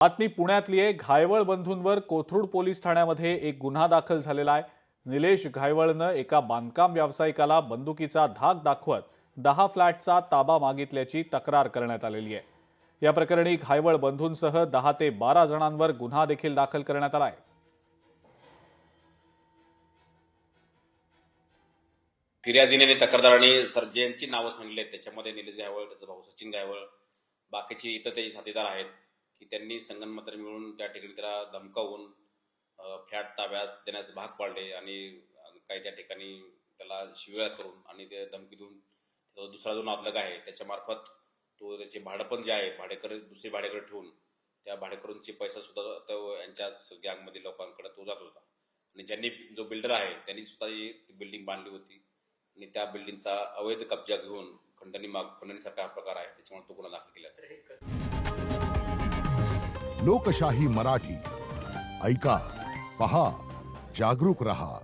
बातमी पुण्यातली आहे। घायवळ बंधूंवर कोथरूड पोलीस ठाण्यामध्ये एक गुन्हा दाखल झालेला आहे। निलेश घायवळनं एका बांधकाम व्यावसायिकाला बंदुकीचा धाक दाखवत 10 फ्लॅटचा ताबा मागितल्याची तक्रार करण्यात आलेली आहे। या प्रकरणी घायवळ बंधूंसह 10 ते 12 जणांवर गुन्हा देखील दाखल करण्यात आला आहे। फिर्यादीने आणि तक्रारदारांनी ज्यांची नावं सांगितली आहेत त्याच्यामध्ये निलेश घायवळ, त्याचा भाऊ सचिन घायवळ, बाकीचे इतर त्याचे साथीदार आहेत की त्यांनी संगनमत मिळून त्या ठिकाणी त्याला धमकावून फ्लॅट ताब्यात देण्याचे भाग पाडले आणि काही त्या ठिकाणी त्याला शिव्या करून आणि ते धमकी देऊन दुसरा जो नातलग आहे त्याच्या मार्फत तो त्याचे भाडपण जे आहे भाडेकर दुसरे भाडेकर ठेवून त्या भाडेकरूंचे पैसा सुद्धा तो यांच्या गँगमधील लोकांकडे तो जात होता। आणि ज्यांनी जो बिल्डर आहे त्यांनी सुद्धा ही बिल्डिंग बांधली होती आणि त्या बिल्डिंगचा अवैध कब्जा घेऊन खंडणीसारखा प्रकार आहे, त्याच्यामुळे तो गुन्हा दाखल केला। लोकशाही मराठी ऐका, पहा, जागरूक रहा।